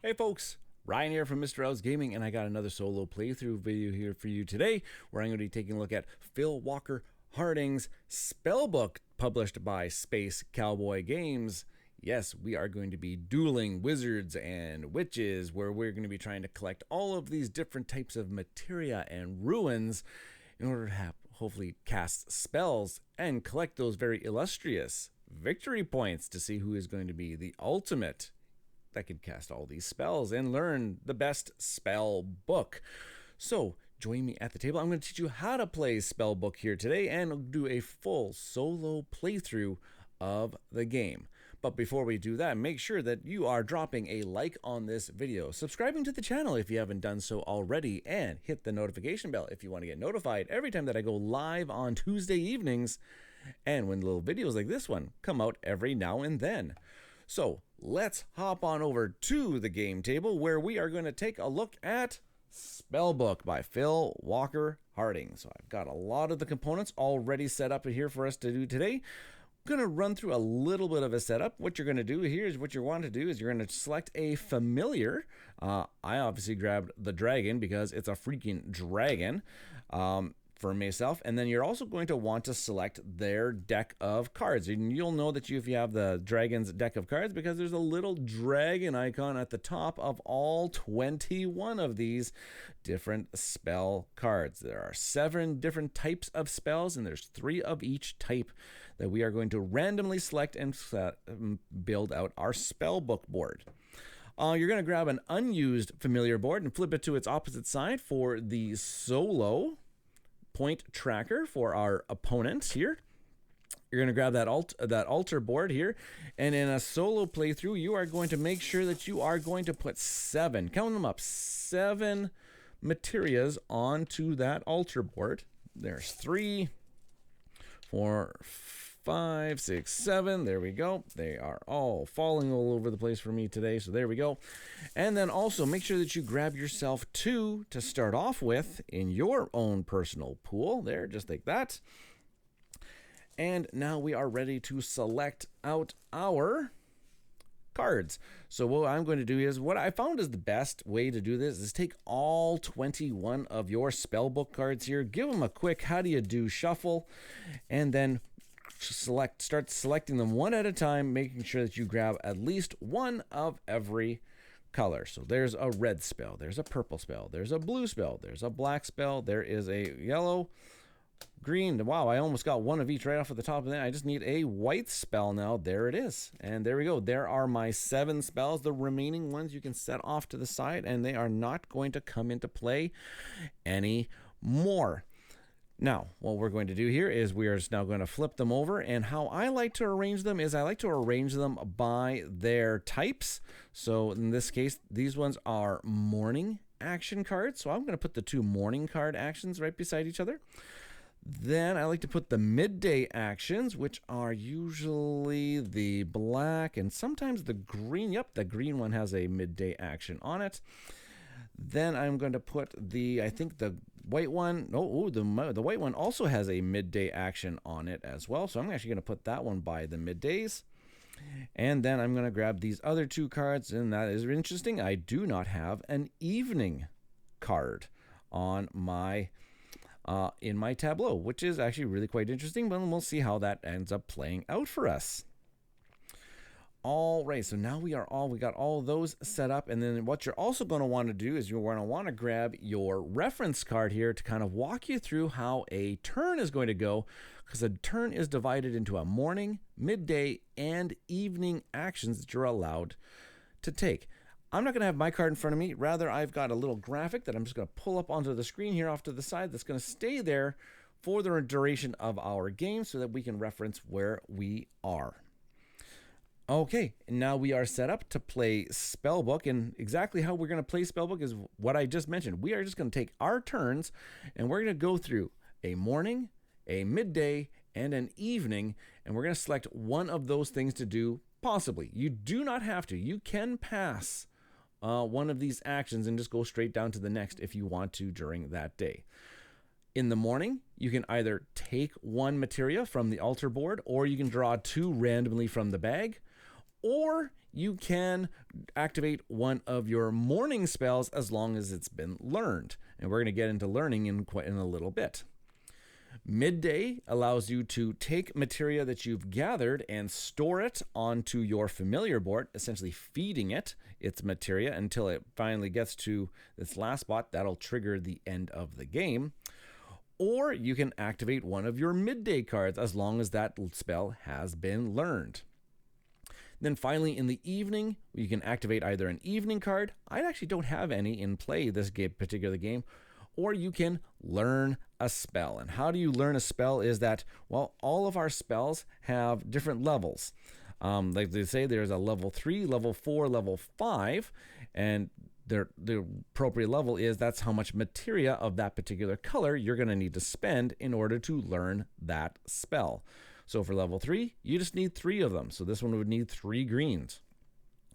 Hey folks, Ryan here from Mista Rau's Gaming, and I got another solo playthrough video here for you today, where I'm going to be taking a look at Phil Walker Harding's Spellbook, published by Space Cowboy Games. Yes, we are going to be dueling wizards and witches, where we're going to be trying to collect all of these different types of materia and ruins in order to hopefully cast spells and collect those very illustrious victory points to see who is going to be the ultimate that can cast all these spells and learn the best spell book. So join me at the table. I'm going to teach you how to play Spellbook here today and do a full solo playthrough of the game. But before we do that, make sure that you are dropping a like on this video, subscribing to the channel if you haven't done so already, and hit the notification bell if you want to get notified every time that I go live on Tuesday evenings, and when little videos like this one come out every now and then. So let's hop on over to the game table, where we are going to take a look at Spellbook by Phil Walker Harding. So I've got a lot of the components already set up here for us to do today. I'm going to run through a little bit of a setup. What you're going to do here is what you want to do is you're going to select a familiar. I obviously grabbed the dragon because it's a freaking dragon. For myself, and then you're also going to want to select their deck of cards, and you'll know that if you have the dragon's deck of cards, because there's a little dragon icon at the top of all 21 of these different spell cards. There are 7 different types of spells, and there's 3 of each type that we are going to randomly select and build out our spellbook board. You're going to grab an unused familiar board and flip it to its opposite side for the solo point tracker for our opponents here. You're going to grab that altar board here, and in a solo playthrough, you are going to make sure that you are going to put 7, count them up, 7 materias onto that altar board. There's 3, 4, 5, 6, 7. There we go. They are all falling all over the place for me today, so there we go. And then also make sure that you grab yourself 2 to start off with in your own personal pool. There, just like that. And now we are ready to select out our cards. So what I'm going to do is, what I found is the best way to do this is take all 21 of your spellbook cards here, give them a quick how do you do shuffle, and then start selecting them one at a time, making sure that you grab at least one of every color. So there's a red spell, there's a purple spell, there's a blue spell, there's a black spell, there is a yellow, green. Wow, I almost got one of each right off at the top of that. I just need a white spell now. There it is. And there we go. There are my 7 spells. The remaining ones you can set off to the side, and they are not going to come into play anymore. Now, what we're going to do here is we are now going to flip them over, and how I like to arrange them is I like to arrange them by their types. So in this case, these ones are morning action cards. So I'm going to put the 2 morning card actions right beside each other. Then I like to put the midday actions, which are usually the black and sometimes the green. Yep, the green one has a midday action on it. Then I'm going to put I think the white one, the white one also has a midday action on it as well. So I'm actually going to put that one by the middays. And then I'm going to grab these other 2 cards, and that is interesting. I do not have an evening card on my in my tableau, which is actually really quite interesting, but we'll see how that ends up playing out for us. All right, so now we got all those set up, and then what you're also going to want to do is you're going to want to grab your reference card here to kind of walk you through how a turn is going to go, because a turn is divided into a morning, midday, and evening actions that you're allowed to take. I'm not going to have my card in front of me. Rather, I've got a little graphic that I'm just going to pull up onto the screen here off to the side that's going to stay there for the duration of our game so that we can reference where we are. Okay, now we are set up to play Spellbook, and exactly how we're going to play Spellbook is what I just mentioned. We are just going to take our turns, and we're going to go through a morning, a midday, and an evening, and we're going to select one of those things to do, possibly. You do not have to. You can pass one of these actions and just go straight down to the next if you want to during that day. In the morning, you can either take 1 materia from the altar board, or you can draw 2 randomly from the bag, or you can activate one of your morning spells as long as it's been learned. And we're going to get into learning in a little bit. Midday allows you to take materia that you've gathered and store it onto your familiar board, essentially feeding it its materia until it finally gets to this last spot. That'll trigger the end of the game. Or you can activate one of your midday cards as long as that spell has been learned. Then finally, in the evening, you can activate either an evening card. I actually don't have any in play this particular game. Or you can learn a spell. And how do you learn a spell is that, well, all of our spells have different levels. Like they say, there's a level 3, level 4, level 5, and the appropriate level is that's how much materia of that particular color you're going to need to spend in order to learn that spell. So for level 3, you just need 3 of them. So this one would need 3 greens.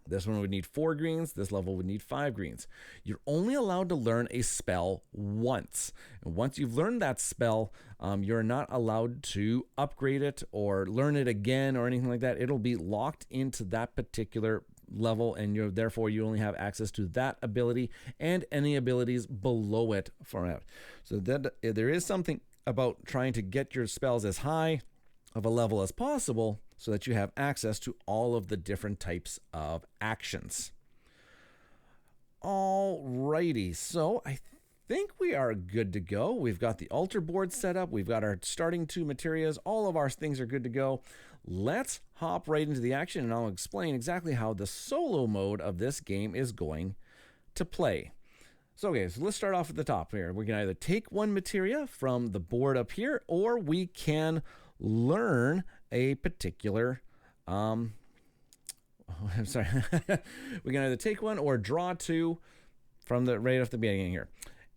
This one would need 4 greens. This level would need 5 greens. You're only allowed to learn a spell once. And once you've learned that spell, you're not allowed to upgrade it or learn it again or anything like that. It'll be locked into that particular level, and therefore you only have access to that ability and any abilities below it for it. So that there is something about trying to get your spells as high of a level as possible so that you have access to all of the different types of actions. Alrighty, so I think we are good to go. We've got the altar board set up. We've got our starting 2 materias. All of our things are good to go. Let's hop right into the action, and I'll explain exactly how the solo mode of this game is going to play. So let's start off at the top here. We can either take one materia from the board up here, or we can learn a particular I'm sorry. We can either take one or draw 2 from the right off the beginning here.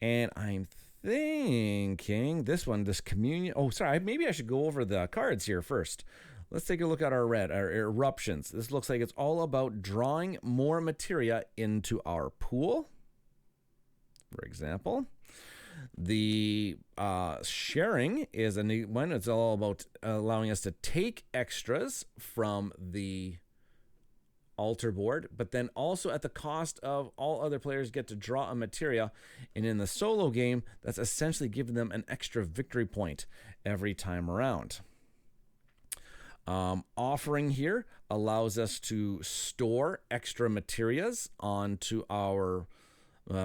And I'm thinking this communion. Oh, sorry. Maybe I should go over the cards here first. Let's take a look at our eruptions. This looks like it's all about drawing more materia into our pool, for example. The sharing is a neat one. It's all about allowing us to take extras from the altar board, but then also at the cost of all other players get to draw a materia. And in the solo game, that's essentially giving them an extra victory point every time around. Offering here allows us to store extra materias onto our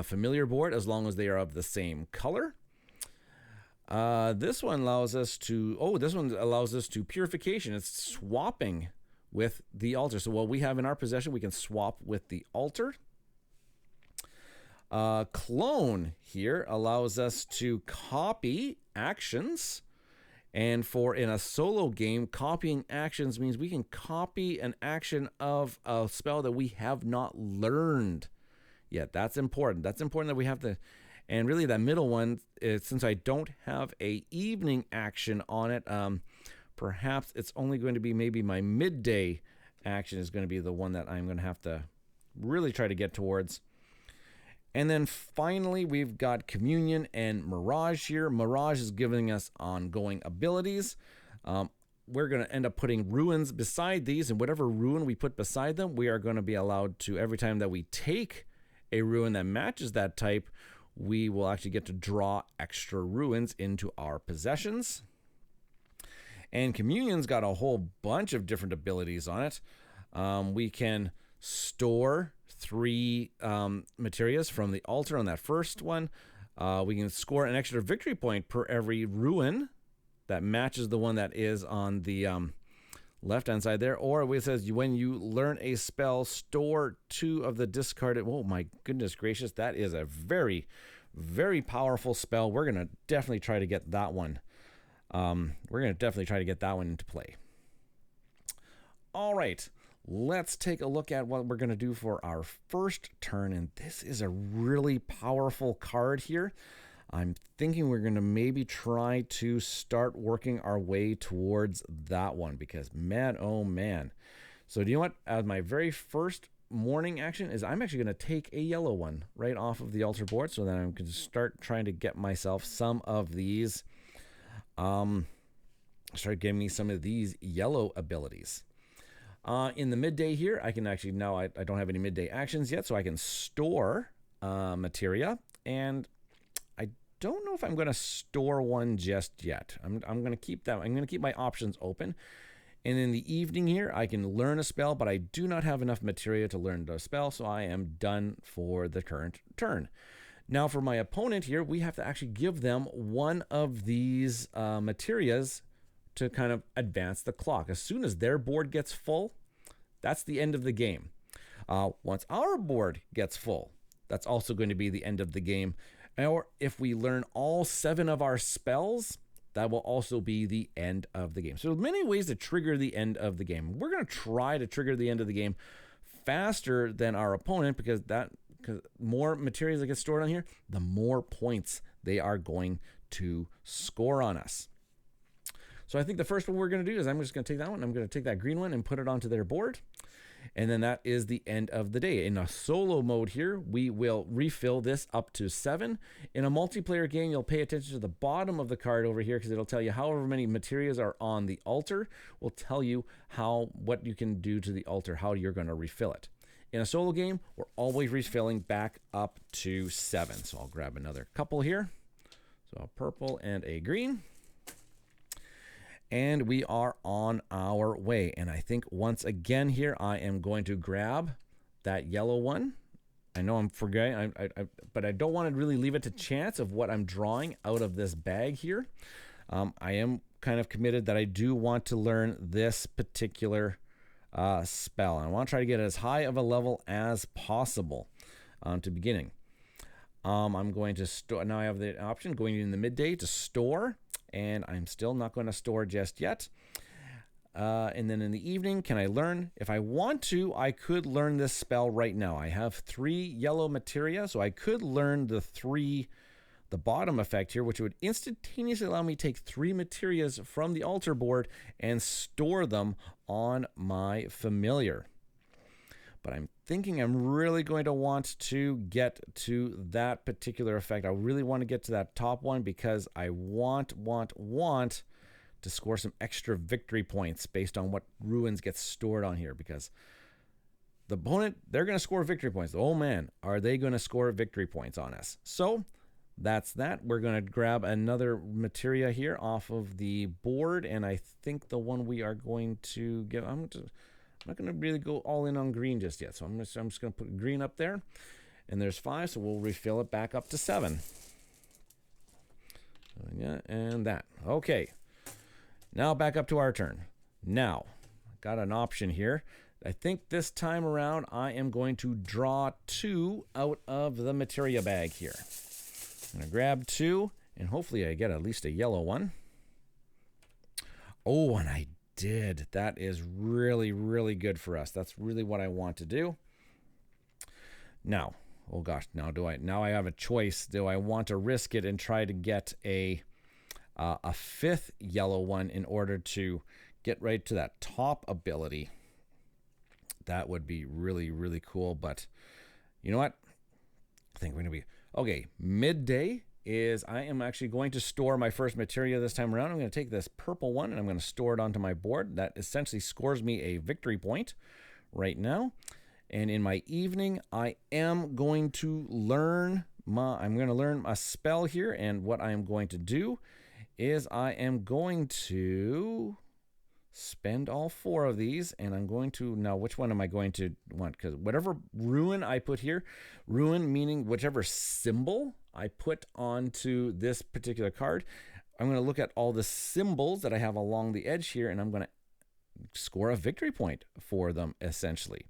familiar board as long as they are of the same color. This one allows us to purification. It's swapping with the altar. So what we have in our possession, we can swap with the altar. Clone here allows us to copy actions. And in a solo game, copying actions means we can copy an action of a spell that we have not learned yet. That's important. That's important that we have to. And really that middle one, since I don't have a evening action on it, perhaps it's only going to be maybe my midday action is going to be the one that I'm going to have to really try to get towards. And then finally, we've got Communion and Mirage here. Mirage is giving us ongoing abilities. We're going to end up putting ruins beside these, and whatever ruin we put beside them, we are going to be allowed to, every time that we take a ruin that matches that type, we will actually get to draw extra ruins into our possessions. And Communion's got a whole bunch of different abilities on it. We can store 3 materias from the altar on that first one. We can score an extra victory point per every ruin that matches the one that is on the left-hand side there. Or it says when you learn a spell, store 2 of the discarded. Oh my goodness gracious, that is a very, very powerful spell. We're going to definitely try to get that one. Into play. All right, let's take a look at what we're going to do for our first turn. And this is a really powerful card here. I'm thinking we're going to maybe try to start working our way towards that one because man, oh man. So do you know what? As my very first morning action is I'm actually going to take a yellow one right off of the altar board so that I'm going to start trying to get myself some of these start giving me some of these yellow abilities. In the midday here, I can actually, now I don't have any midday actions yet, so I can store materia, and I don't know if I'm going to store one just yet. I'm going to keep that. I'm going to keep my options open. And in the evening here, I can learn a spell, but I do not have enough materia to learn the spell, so I am done for the current turn. Now for my opponent here, we have to actually give them one of these materias to kind of advance the clock. As soon as their board gets full, that's the end of the game. Once our board gets full, that's also going to be the end of the game. Or if we learn all 7 of our spells, that will also be the end of the game. So many ways to trigger the end of the game. We're going to try to trigger the end of the game faster than our opponent, because more materials that get stored on here, the more points they are going to score on us. So I think the first one we're going to do is I'm just going to take that one. I'm going to take that green one and put it onto their board. And then that is the end of the day. In a solo mode here, we will refill this up to 7. In a multiplayer game, you'll pay attention to the bottom of the card over here, because it'll tell you however many materials are on the altar. Will tell you what you can do to the altar, how you're going to refill it. In a solo game, we're always refilling back up to 7. So I'll grab another couple here. So a purple and a green. And we are on our way. And I think once again here, I am going to grab that yellow one. I know I'm forgetting, but I don't want to really leave it to chance of what I'm drawing out of this bag here. I am kind of committed that I do want to learn this particular spell. I want to try to get as high of a level as possible to beginning. I'm going to store. Now I have the option going in the midday to store. And I'm still not going to store just yet. And then in the evening, can I learn? If I want to, I could learn this spell right now. I have 3 yellow materia, so I could learn the bottom effect here, which would instantaneously allow me to take 3 materias from the altar board and store them on my familiar. But I'm thinking I'm really going to want to get to that particular effect. I really want to get to that top one, because I want to score some extra victory points based on what ruins get stored on here, because the opponent, they're going to score victory points. Oh man, are they going to score victory points on us? So that's that. We're going to grab another materia here off of the board, and I think the one we are going to give, I'm not going to really go all in on green just yet. So I'm just going to put green up there. And there's 5, so we'll refill it back up to 7. Yeah, and that. Okay. Now back up to our turn. Now, I got an option here. I think this time around, I am going to draw 2 out of the materia bag here. I'm going to grab 2, and hopefully I get at least a yellow one. Oh, and I did. That is really, really good for us. That's really what I want to do. Now, oh gosh, now I have a choice. Do I want to risk it and try to get a 5th yellow one in order to get right to that top ability? That would be really, really cool. But you know what? I think we're going to be okay. Midday is I am actually going to store my first materia this time around. I'm going to take this purple one and I'm going to store it onto my board. That essentially scores me a victory point right now. And in my evening, I am going to learn a spell here. And what I am going to do is I am going to spend all 4 of these, and I'm going to, now which one am I going to want? Because whatever ruin I put here, ruin meaning whichever symbol I put onto this particular card, I'm going to look at all the symbols that I have along the edge here, and I'm going to score a victory point for them, essentially.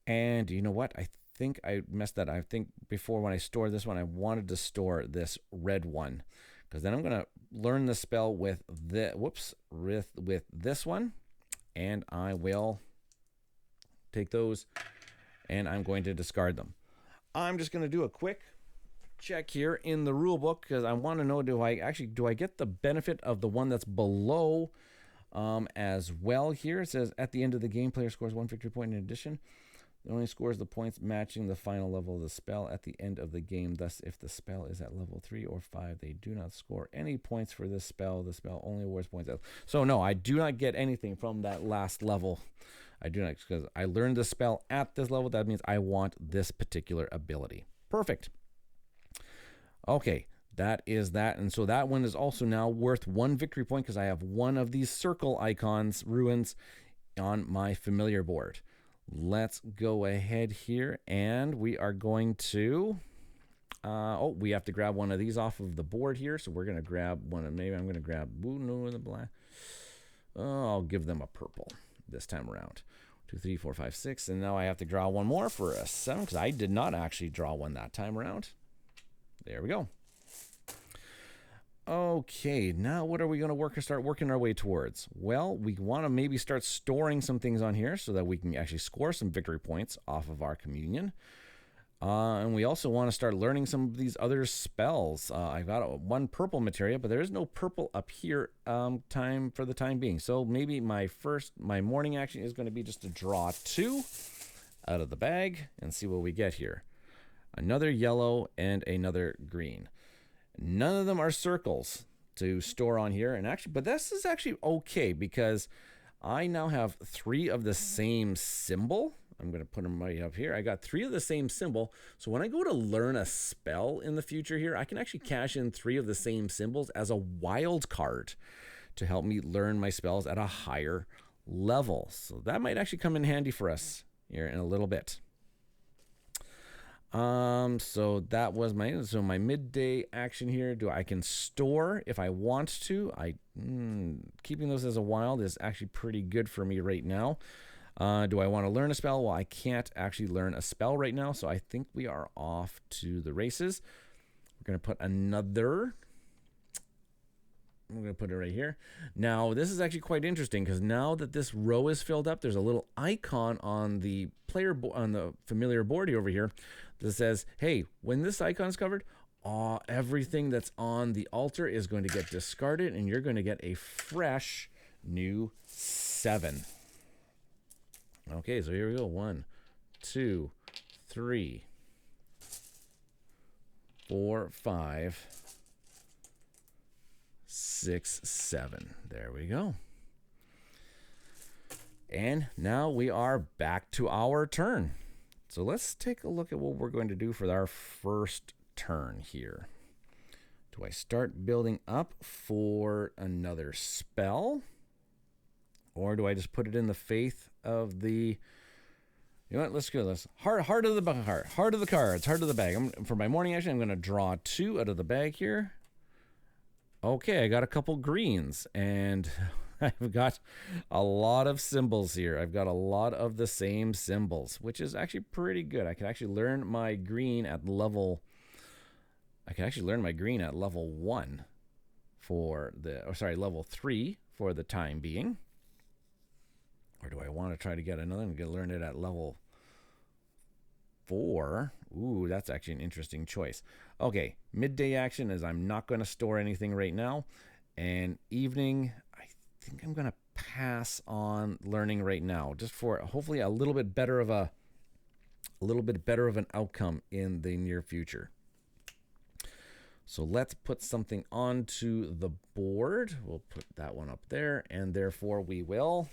And you know what? I think I messed that. I think before, when I stored this one, I wanted to store this red one, because then I'm going to learn the spell with with this one, and I will take those and I'm going to discard them. I'm just going to do a quick check here in the rule book, because I want to know, do I get the benefit of the one that's below as well here? It says at the end of the game, player scores 1 victory point in addition. It only scores the points matching the final level of the spell at the end of the game. Thus, if the spell is at level 3 or 5, they do not score any points for this spell. The spell only awards points out. So no, I do not get anything from that last level. I do not, because I learned the spell at this level. That means I want this particular ability. Perfect. Okay, that is that. And so that one is also now worth 1 victory point because I have one of these circle icons, ruins, on my familiar board. Let's go ahead here and we are going to, we have to grab one of these off of the board here. So we're going to grab one, and maybe I'm going to grab, the black. I'll give them a purple this time around. 2, 3, 4, 5, 6. And now I have to draw one more for a 7 because I did not actually draw one that time around. There we go. Okay, now what are we going to start working our way towards? Well, we want to maybe start storing some things on here so that we can actually score some victory points off of our communion. And we also want to start learning some of these other spells. I've got one purple materia, but there is no purple up here for the time being. So maybe my morning action is going to be just to draw 2 out of the bag and see what we get here. Another yellow and another green. None of them are circles to store on here. And actually, but this is actually okay because I now have 3 of the same symbol. I'm going to put them right up here. I got 3 of the same symbol. So when I go to learn a spell in the future here, I can actually cash in 3 of the same symbols as a wild card to help me learn my spells at a higher level. So that might actually come in handy for us here in a little bit. So that was my midday action here. I can store if I want to. Keeping those as a wild is actually pretty good for me right now. Do I want to learn a spell? Well, I can't actually learn a spell right now, so I think we are off to the races. We're going to put another. I'm going to put it right here. Now, this is actually quite interesting because now that this row is filled up, there's a little icon on the on the familiar board over here that says, hey, when this icon is covered, everything that's on the altar is going to get discarded and you're going to get a fresh new 7. Okay, so here we go. 1, 2, 3, 4, 5, 6, 7. There we go. And now we are back to our turn. So let's take a look at what we're going to do for our first turn here. Do I start building up for another spell? Or do I just put it in the faith of the... You know what? Let's go this. Heart of the cards. Heart of the bag. For my morning action, I'm going to draw 2 out of the bag here. Okay, I got a couple greens, and I've got a lot of symbols here. I've got a lot of the same symbols, which is actually pretty good. I can actually learn my green at level... level 1 for the... level 3 for the time being. Or do I want to try to get another and learn it at level 4? Ooh, that's actually an interesting choice. Okay, midday action is I'm not going to store anything right now. And evening, I think I'm going to pass on learning right now, just for hopefully a little bit better of an outcome in the near future. So let's put something onto the board. We'll put that one up there, and therefore we will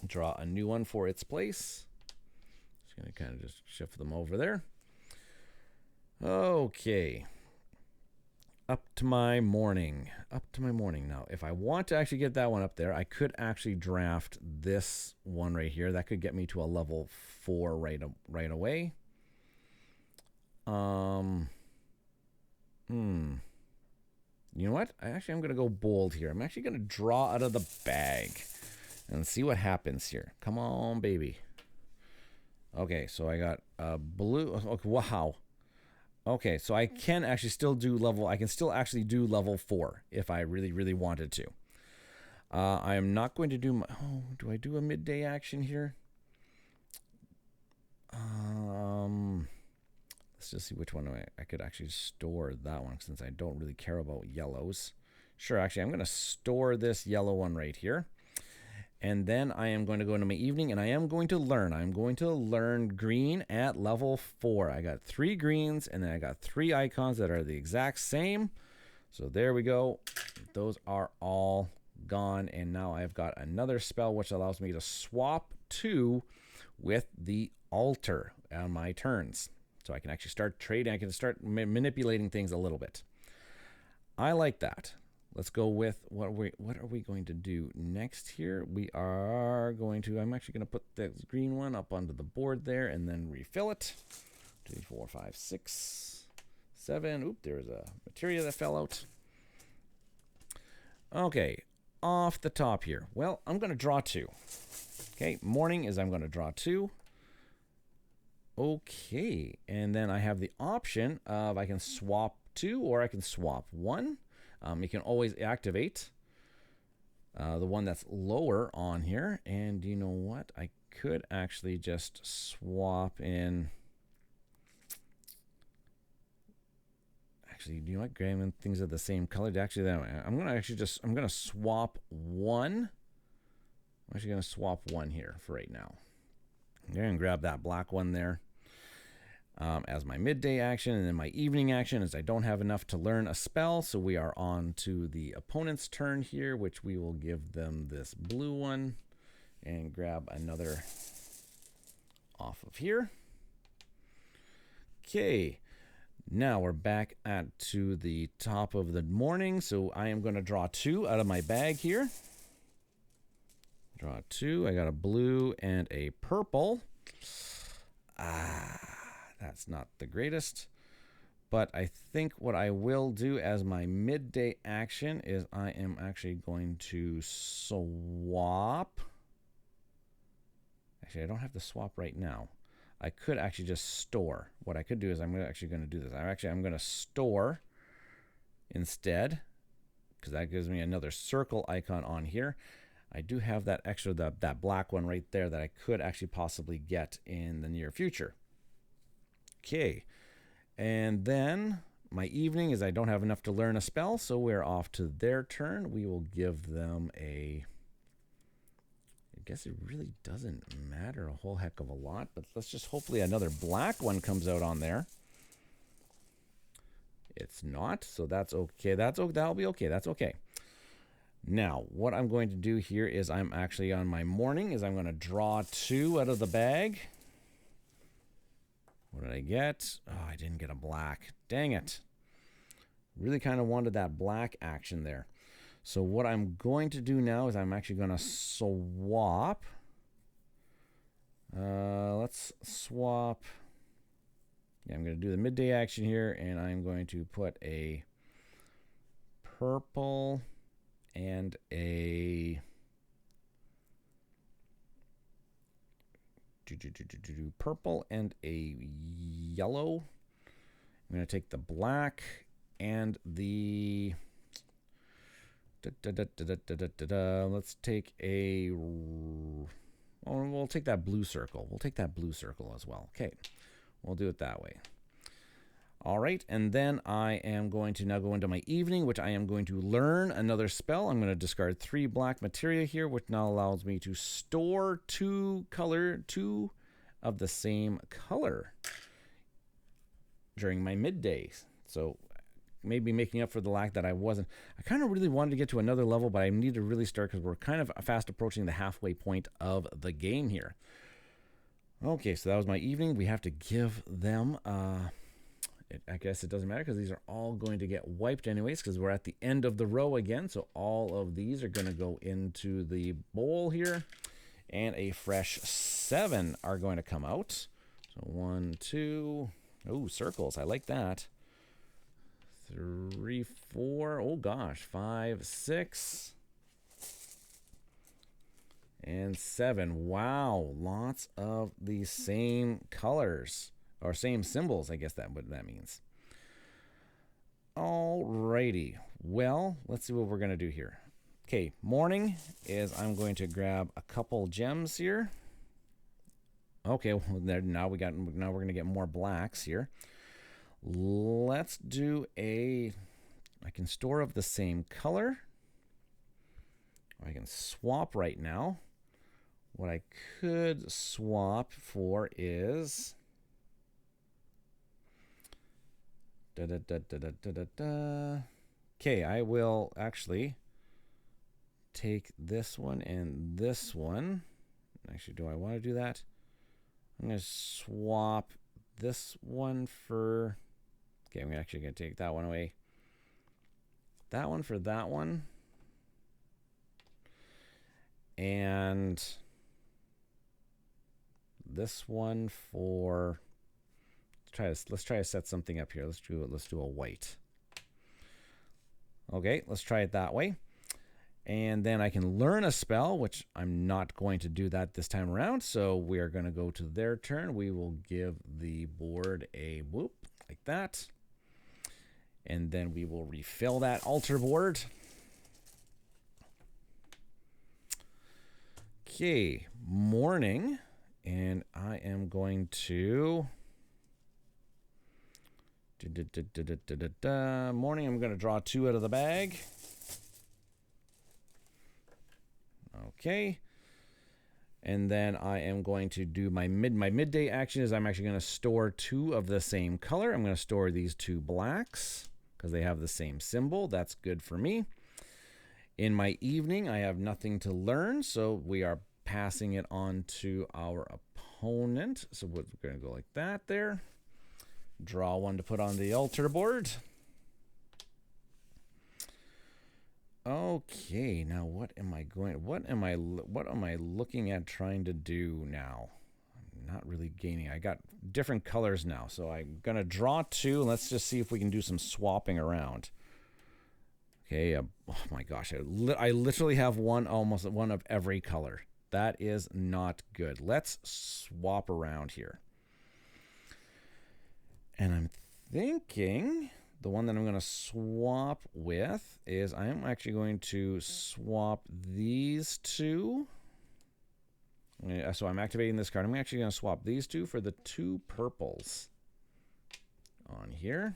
draw a new one for its place. Just going to kind of just shift them over there. Okay. Up to my morning now. If I want to actually get that one up there, I could actually draft this one right here. That could get me to a level 4 right away. You know what? I'm going to go bold here. I'm actually going to draw out of the bag and see what happens here. Come on, baby. Okay, so I got a blue. Okay, wow. Okay, so I can actually still do level 4 if I really, really wanted to. I am not going to do do I do a midday action here? Let's just see which one I could actually store that one, since I don't really care about yellows. Sure, actually, I'm going to store this yellow one right here. And then I am going to go into my evening, and I am going to learn. I'm going to learn green at level 4. I got 3 greens, and then I got 3 icons that are the exact same. So there we go. Those are all gone, and now I've got another spell which allows me to swap 2 with the altar on my turns. So I can actually start trading. I can start manipulating things a little bit. I like that. Let's go with what are we going to do next here? We are going to, I'm actually going to put the green one up onto the board there and then refill it. 2, 4, 5, 6, 7. Oop, there's a materia that fell out. Okay, off the top here. Well, I'm going to draw 2. Okay, morning is I'm going to draw 2. Okay, and then I have the option of I can swap 2 or I can swap 1. You can always activate the one that's lower on here. And you know what? I could actually just swap in. Actually, do you know what? Grabbing things are the same color. Actually, I'm gonna swap 1. I'm actually gonna swap 1 here for right now. I'm gonna grab that black one there. As my midday action, and then my evening action is I don't have enough to learn a spell, so we are on to the opponent's turn here, which we will give them this blue one and grab another off of here. Okay, now we're back to the top of the morning, so I am going to draw 2 out of my bag here. Draw 2. I got a blue and a purple. That's not the greatest, but I think what I will do as my midday action is I am actually going to swap. Actually, I don't have to swap right now. I could actually just store. What I could do is I'm actually going to do this. I'm going to store instead, because that gives me another circle icon on here. I do have that extra, that black one right there that I could actually possibly get in the near future. Okay, and then my evening is I don't have enough to learn a spell, so we're off to their turn. We will give them a, I guess it really doesn't matter a whole heck of a lot, but let's just hopefully another black one comes out on there. It's not, so that's okay. That'll be okay. That's okay. Now, what I'm going to do here is I'm actually on my morning is I'm going to draw 2 out of the bag. What did I get? Oh, I didn't get a black. Dang it. Really kind of wanted that black action there. So what I'm going to do now is I'm actually going to swap. Let's swap. Yeah, I'm going to do the midday action here, and I'm going to put a purple and a purple and a yellow. I'm going to take the black and the let's take a we'll take that blue circle. We'll take that blue circle as well. Okay, we'll do it that way. All right, and then I am going to now go into my evening, which I am going to learn another spell. I'm going to discard 3 black materia here, which now allows me to store 2 of the same color during my midday. So maybe making up for the lack that I kind of really wanted to get to another level, but I need to really start because we're kind of fast approaching the halfway point of the game here. Okay, so that was my evening. We have to give them... I guess it doesn't matter because these are all going to get wiped anyways because we're at the end of the row again. So all of these are going to go into the bowl here. And a fresh 7 are going to come out. So 1, 2. Oh, circles. I like that. 3, 4. Oh, gosh. 5, 6. And 7. Wow. Lots of the same colors. Or same symbols, I guess what that means. Alrighty. Well, let's see what we're going to do here. Okay, morning is I'm going to grab a couple gems here. Okay, well, now we're going to get more blacks here. Let's do I can store of the same color. I can swap right now. what I could swap for is okay, I will actually take this one and this one. Actually, do I want to do that? I'm going to swap this one for... Okay, I'm actually going to take that one away. That one for that one. And this one for... Let's try to set something up here. Let's do a white. Okay, let's try it that way. And then I can learn a spell, which I'm not going to do that this time around. So we are going to go to their turn. We will give the board a whoop like that. And then we will refill that altar board. Okay, morning. And I am going to... Morning, I'm going to draw 2 out of the bag. Okay. And then I am going to do my midday action is I'm actually going to store 2 of the same color. I'm going to store these 2 blacks because they have the same symbol. That's good for me. In my evening, I have nothing to learn, so we are passing it on to our opponent. So we're going to go like that there. Draw 1 to put on the altar board. Okay, now what am I looking at trying to do now? I'm not really gaining. I got different colors now, so I'm gonna draw 2. Let's just see if we can do some swapping around. Okay, oh my gosh, I literally have almost one of every color. That is not good. Let's swap around here. And I'm thinking the one that I'm going to swap with is I'm actually going to swap these 2. So I'm activating this card. I'm actually going to swap these 2 for the 2 purples on here.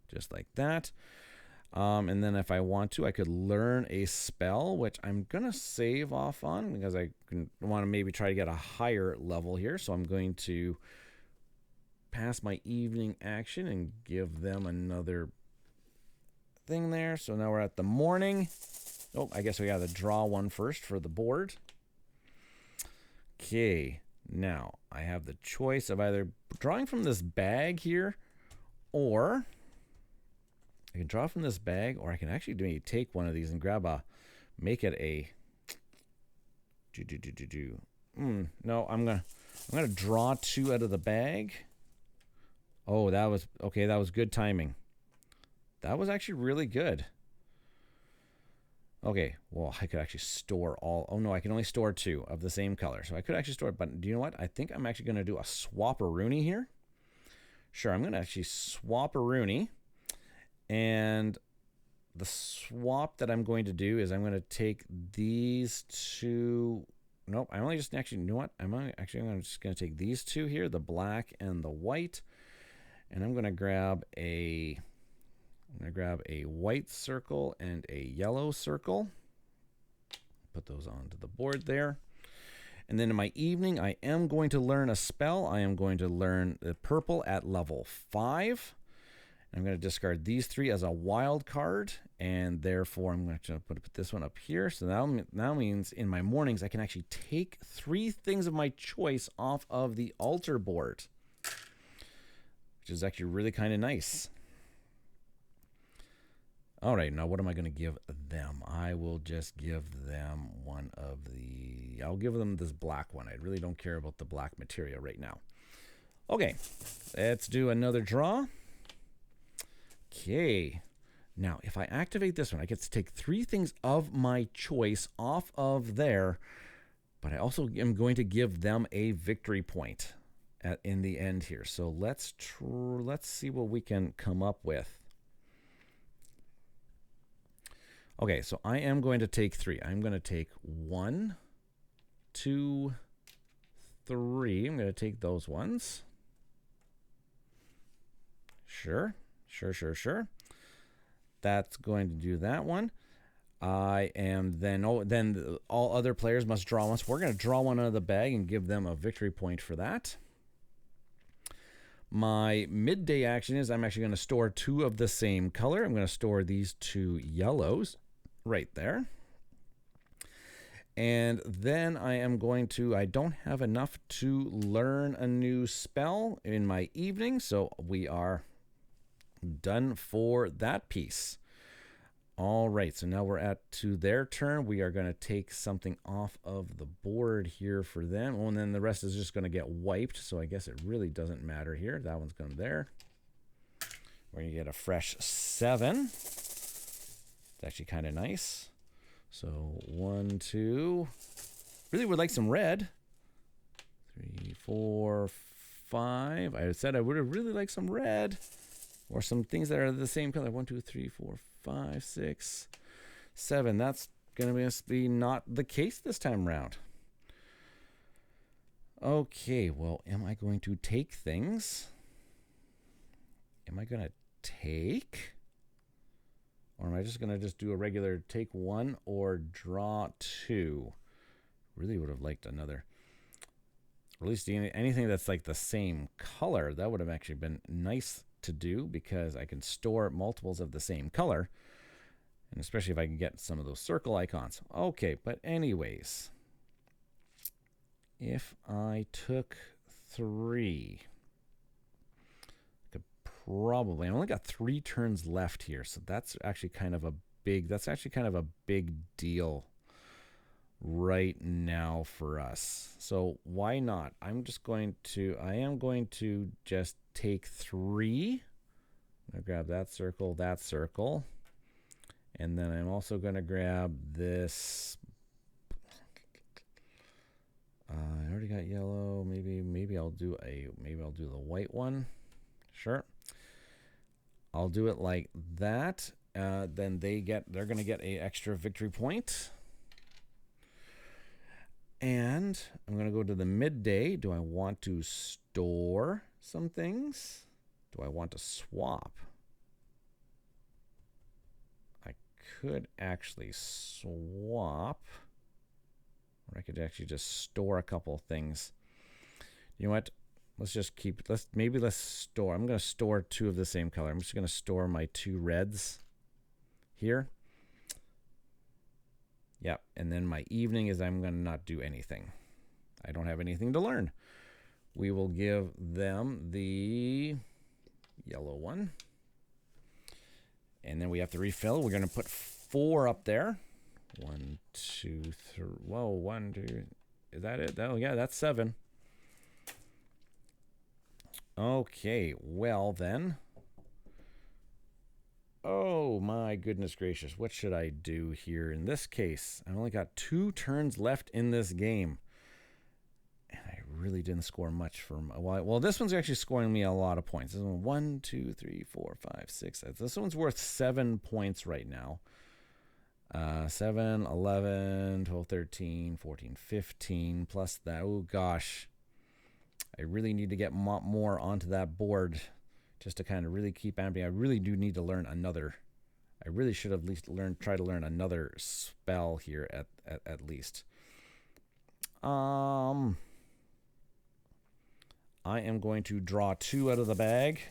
Just like that. And then if I want to, I could learn a spell, which I'm going to save off on because I want to maybe try to get a higher level here. So I'm going to pass my evening action and give them another thing there. So now we're at the morning. Oh, I guess we got to draw 1 first for the board. Okay, now I have the choice of either drawing from this bag here, or I can draw from this bag, or I can actually take one of these and make it a no, I'm gonna draw 2 out of the bag. Oh, that was okay. That was good timing. That was actually really good. Okay, well, I could actually store all. Oh no, I can only store 2 of the same color. So I could actually store it, but do you know what? I think I'm actually going to do a swap-a-rooney here. Sure, I'm going to actually swap-a-rooney. And the swap that I'm going to do is I'm going to take these 2. Nope, I'm only just actually, you know what? I'm just going to take these 2 here, the black and the white. And I'm going to grab a white circle and a yellow circle. Put those onto the board there. And then in my evening, I am going to learn a spell. I am going to learn the purple at level 5. I'm going to discard these 3 as a wild card, and therefore I'm going to put this one up here. So now means in my mornings I can actually take 3 things of my choice off of the altar board, which is actually really kind of nice. All right, now what am I going to give them? I will just give them I'll give them this black one. I really don't care about the black material right now. Okay, let's do another draw. Okay, now if I activate this one, I get to take 3 things of my choice off of there, but I also am going to give them a victory point in the end here. So let's see what we can come up with. Okay, so I am going to take 3. I'm going to take 1, 2, 3. I'm going to take those ones. Sure. That's going to do that one. I am then, all other players must draw once. We're going to draw one out of the bag and give them a victory point for that. My midday action is I'm actually going to store 2 of the same color. I'm going to store these 2 yellows right there. And then I am going to, I don't have enough to learn a new spell in my evening, so we are done for that piece. All right, so now we're to their turn. We are going to take something off of the board here for them. Oh, and then the rest is just going to get wiped, so I guess it really doesn't matter here. That one's going there. We're going to get a fresh 7. It's actually kind of nice. So 1, 2. Really would like some red. 3, 4, 5. I said I would have really liked some red. Or some things that are the same color. 1, 2, 3, 4, 5, 6, 7. That's going to be not the case this time around. Okay, well, am I going to take things? Am I going to take? Or am I just going to do a regular take 1 or draw 2? Really would have liked another. Or at least anything that's like the same color. That would have actually been nice to do because I can store multiples of the same color. And especially if I can get some of those circle icons. Okay, but anyways. If I took 3... Probably. I only got 3 turns left here, so that's actually kind of a big deal right now for us. So why not? I am going to just take 3. I'm going to grab that circle, and then I'm also going to grab this. I already got yellow. Maybe I'll do the white one. Sure. I'll do it like that. Then they're going to get an extra victory point. And I'm going to go to the midday. Do I want to store some things? Do I want to swap? I could actually swap. Or I could actually just store a couple of things. You know what? Let's store. I'm going to store 2 of the same color. I'm just going to store my 2 reds here. Yep. And then my evening is I'm going to not do anything. I don't have anything to learn. We will give them the yellow one. And then we have to refill. We're going to put 4 up there. 1, 2, 3. Whoa, 1, 2. Is that it? Oh, yeah, that's 7. Okay, well then. Oh my goodness gracious, what should I do here in this case? I only got 2 turns left in this game. And I really didn't score much for my, well, this one's actually scoring me a lot of points. This one, 1, 2, 3, 4, 5, 6. This one's worth 7 points right now. 7, 11, 12, 13, 14, 15, plus that. Oh gosh. I really need to get more onto that board just to kind of really keep amping. I really do need to learn another. I really should have at least try to learn another spell here at least. I am going to draw 2 out of the bag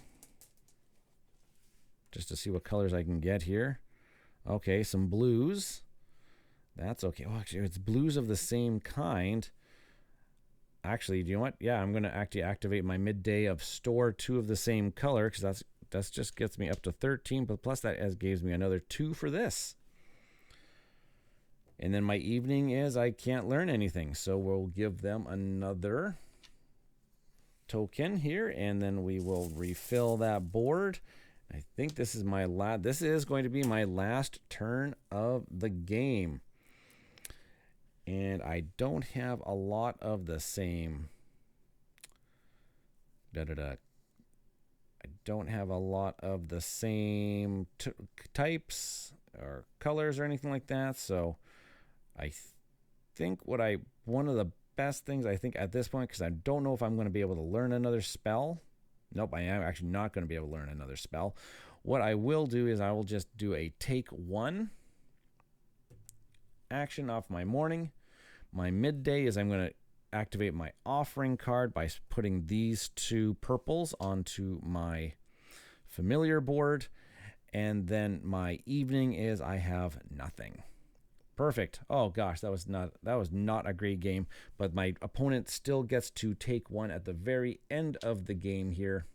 just to see what colors I can get here. Okay, some blues. That's okay. Well, actually, it's blues of the same kind. Actually, do you know what? Yeah, I'm going to actually activate my midday of store 2 of the same color because that's just gets me up to 13, but plus that gives me another 2 for this. And then my evening is I can't learn anything, so we'll give them another token here, and then we will refill that board. I think this is this is going to be my last turn of the game. And I don't have a lot of the same. I don't have a lot of the same types or colors or anything like that. So I think one of the best things I think at this point, because I don't know if I'm going to be able to learn another spell. Nope, I am actually not going to be able to learn another spell. What I will do is I will just do a take 1. action off my morning. My midday is I'm going to activate my offering card by putting these 2 purples onto my familiar board. And then my evening is I have nothing. Perfect. Oh gosh, that was not a great game, but my opponent still gets to take one at the very end of the game here.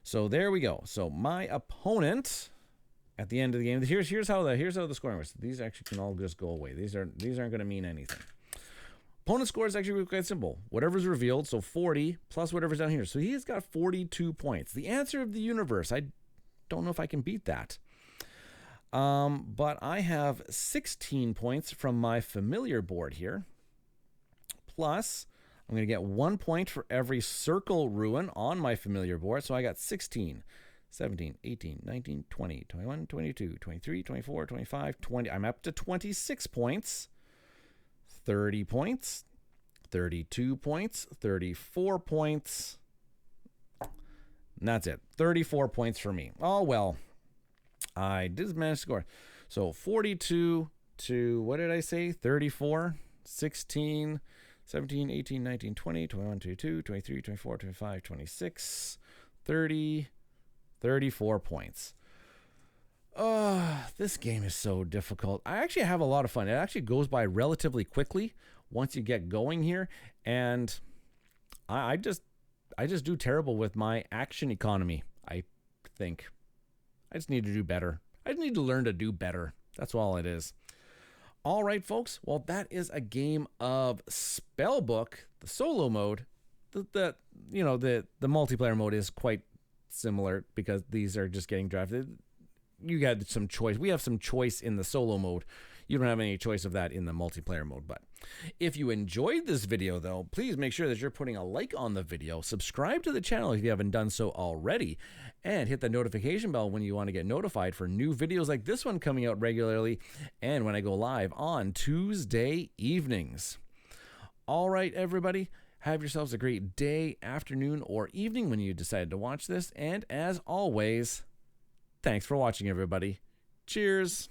So there we go. So my opponent at the end of the game, here's how the scoring was. These actually can all just go away. These aren't going to mean anything. Opponent score is actually quite simple. Whatever's revealed, so 40 plus whatever's down here. So he's got 42 points. The answer of the universe. I don't know if I can beat that. But I have 16 points from my familiar board here. Plus, I'm going to get 1 point for every circle ruin on my familiar board. So I got 16, 17, 18, 19, 20, 21, 22, 23, 24, 25, 20. I'm up to 26 points. 30 points, 32 points, 34 points. And that's it. 34 points for me. Oh, well, I did manage to score. So 42 to, what did I say? 34, 16, 17, 18, 19, 20, 21, 22, 23, 24, 25, 26, 30, 34 points. This game is so difficult. I actually have a lot of fun. It actually goes by relatively quickly once you get going here. And I just do terrible with my action economy, I think. I just need to do better. I just need to learn to do better. That's all it is. All right, folks. Well, that is a game of Spellbook, the solo mode. The multiplayer mode is quite similar because these are just getting drafted. You got some choice. We have some choice in the solo mode. You don't have any choice of that in the multiplayer mode. But if you enjoyed this video, though, please make sure that you're putting a like on the video. Subscribe to the channel if you haven't done so already. And hit the notification bell when you want to get notified for new videos like this one coming out regularly. And when I go live on Tuesday evenings. All right, everybody. Have yourselves a great day, afternoon, or evening when you decide to watch this. And as always, thanks for watching, everybody. Cheers.